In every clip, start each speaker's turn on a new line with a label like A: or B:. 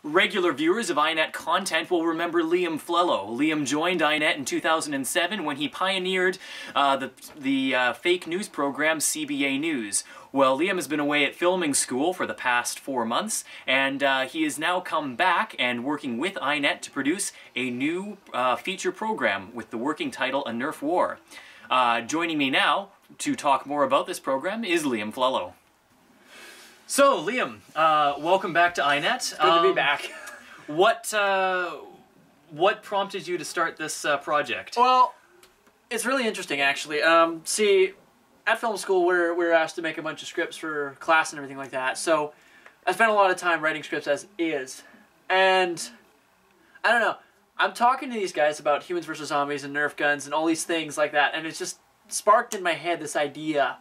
A: Regular viewers of INET content will remember Liam Flello. Liam joined INET in 2007 when he pioneered the fake news program CBA News. Well, Liam has been away at filming school for the past 4 months, and he has now come back and working with INET to produce a new feature program with the working title A Nerf War. Joining me now to talk more about this program is Liam Flello. So, Liam, welcome back to INET.
B: Good to be back.
A: What prompted you to start this project?
B: Well, it's really interesting, actually. See, at film school, we're asked to make a bunch of scripts for class and everything like that. So, I spent a lot of time writing scripts as is. And, I don't know, I'm talking to these guys about humans versus zombies and Nerf guns and all these things like that. And it's just sparked in my head this idea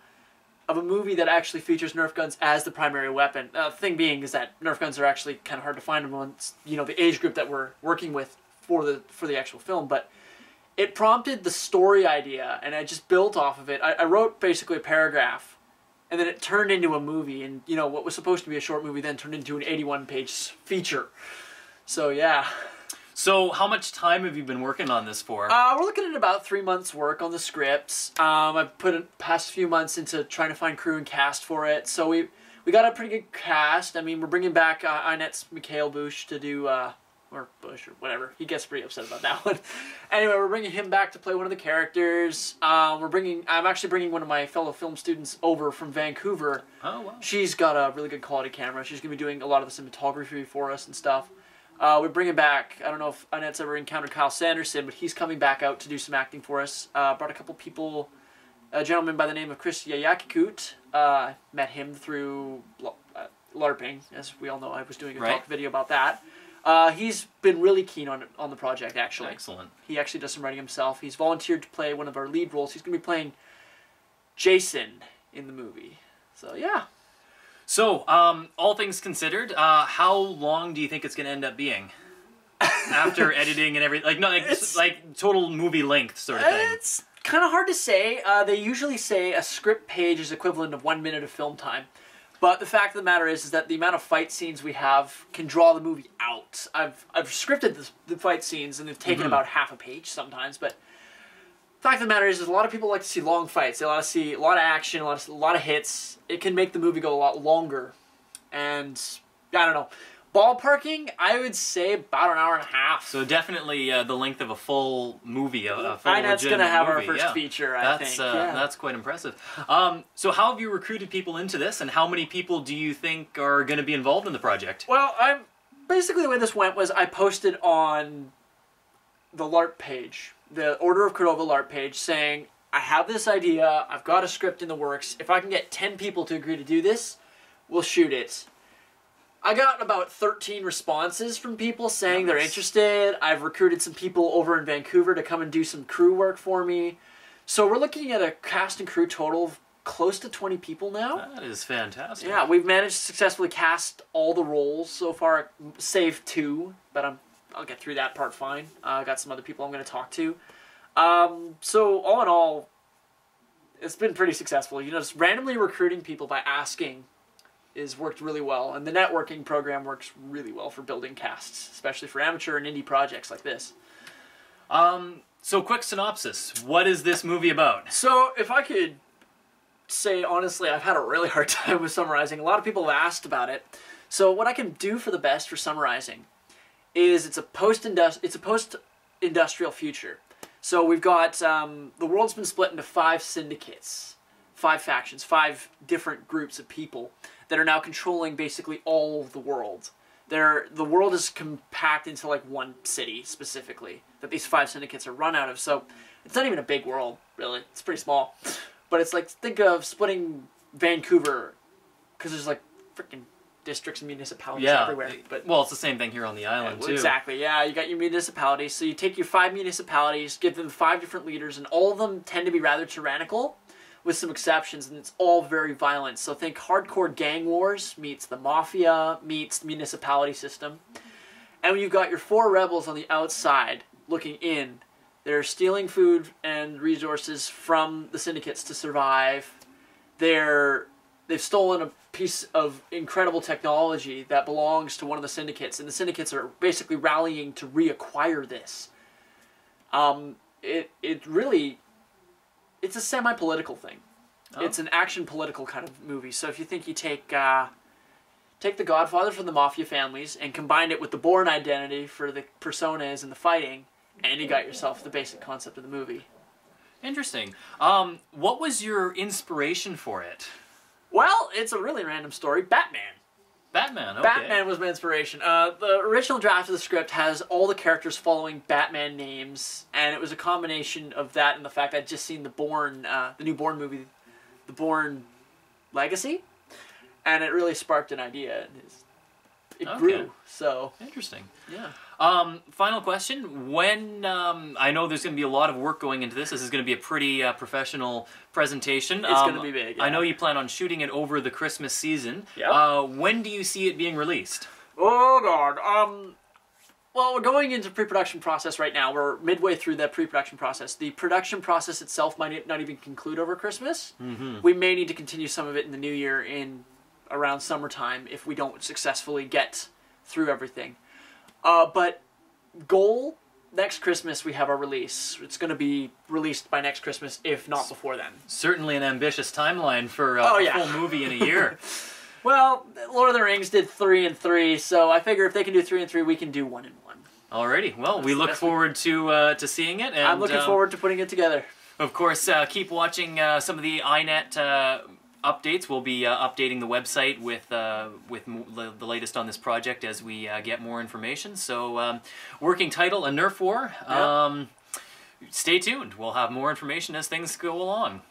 B: of a movie that actually features Nerf guns as the primary weapon. The thing being is that Nerf guns are actually kind of hard to find amongst, you know, the age group that we're working with for the actual film. But it prompted the story idea, and I just built off of it. I wrote basically a paragraph, and then it turned into a movie. And, you know, what was supposed to be a short movie then turned into an 81-page feature. So, yeah.
A: So, how much time have you been working on this for?
B: We're looking at about 3 months' work on the scripts. I've put the past few months into trying to find crew and cast for it. So we got a pretty good cast. I mean, we're bringing back INET's Mikhail Bush to do, or Bush or whatever. He gets pretty upset about that one. Anyway, we're bringing him back to play one of the characters. I'm actually bringing one of my fellow film students over from Vancouver.
A: Oh, wow.
B: She's got a really good quality camera. She's going to be doing a lot of the cinematography for us and stuff. We're bringing back, I don't know if INET's ever encountered Kyle Sanderson, but he's coming back out to do some acting for us. Brought a couple people, a gentleman by the name of Chris Yayakikut. Met him through LARPing, as we all know. I was doing a talk video about that. He's been really keen on the project, actually.
A: Excellent.
B: He actually does some writing himself. He's volunteered to play one of our lead roles. He's going to be playing Jason in the movie. So, yeah.
A: So, all things considered, how long do you think it's going to end up being? After editing and everything? Like total movie length sort of thing.
B: It's kind of hard to say. They usually say a script page is equivalent of 1 minute of film time. But the fact of the matter is that the amount of fight scenes we have can draw the movie out. I've scripted the fight scenes, and they've taken about half a page sometimes, but the fact of the matter is a lot of people like to see long fights. They like to see a lot of action, a lot of hits. It can make the movie go a lot longer. And, I don't know. Ballparking, I would say about an hour and a half.
A: So definitely the length of a full movie, a full
B: INET's going to have our first
A: yeah.
B: feature, I think.
A: That's quite impressive. So how have you recruited people into this, and how many people do you think are going to be involved in the project?
B: Well, basically the way this went was I posted on the LARP page, the Order of Cordova LARP page, saying, I have this idea, I've got a script in the works, if I can get 10 people to agree to do this, we'll shoot it. I got about 13 responses from people saying they're interested. I've recruited some people over in Vancouver to come and do some crew work for me. So we're looking at a cast and crew total of close to 20 people now.
A: That is fantastic.
B: Yeah, we've managed to successfully cast all the roles so far, save 2, but I'll get through that part fine. I got some other people I'm going to talk to. So all in all, it's been pretty successful. You know, just randomly recruiting people by asking is worked really well, and the networking program works really well for building casts, especially for amateur and indie projects like this.
A: So quick synopsis. What is this movie about?
B: So if I could say honestly, I've had a really hard time with summarizing. A lot of people have asked about it. So what I can do for the best for summarizing is it's a post-industrial future. So we've got, the world's been split into 5 syndicates, 5 factions, 5 different groups of people that are now controlling basically all of the world. The world is compact into like one city specifically that these 5 syndicates are run out of. So it's not even a big world, really. It's pretty small. But it's like, think of splitting Vancouver, because there's like freaking districts and municipalities everywhere. But
A: well, it's the same thing here on the island, too.
B: Exactly, yeah. You got your municipalities. So you take your 5 municipalities, give them 5 different leaders, and all of them tend to be rather tyrannical, with some exceptions, and it's all very violent. So think hardcore gang wars meets the mafia meets the municipality system. And when you've got your 4 rebels on the outside looking in, they're stealing food and resources from the syndicates to survive. They're they've stolen a piece of incredible technology that belongs to one of the syndicates, and the syndicates are basically rallying to reacquire this. It's a semi-political thing. Oh. It's an action political kind of movie. So if you think you take the Godfather from the Mafia families and combine it with the Bourne identity for the personas and the fighting, and you got yourself the basic concept of the movie.
A: Interesting. What was your inspiration for it?
B: Well, it's a really random story. Batman.
A: Batman, okay.
B: Batman was my inspiration. The original draft of the script has all the characters following Batman names, and it was a combination of that and the fact I'd just seen the new Bourne movie, The Bourne Legacy, and it really sparked an idea. It grew, so...
A: Interesting.
B: Yeah.
A: Final question. When, I know there's going to be a lot of work going into this. This is going to be a pretty professional presentation.
B: It's going to be big, yeah.
A: I know you plan on shooting it over the Christmas season.
B: Yep.
A: When do you see it being released?
B: Oh, God. Well, we're going into pre-production process right now. We're midway through that pre-production process. The production process itself might not even conclude over Christmas. Mm-hmm. We may need to continue some of it in the new year around summertime if we don't successfully get through everything. But goal, next Christmas we have our release. It's going to be released by next Christmas, if not before then.
A: Certainly an ambitious timeline for a full movie in a year.
B: Well, Lord of the Rings did 3 and 3, so I figure if they can do 3 and 3, we can do 1 and 1.
A: Alrighty, well, we look forward to seeing it. And
B: I'm looking forward to putting it together.
A: Of course, keep watching some of the INET updates. We'll be updating the website with the latest on this project as we get more information. So, working title, A Nerf War. Stay tuned. We'll have more information as things go along.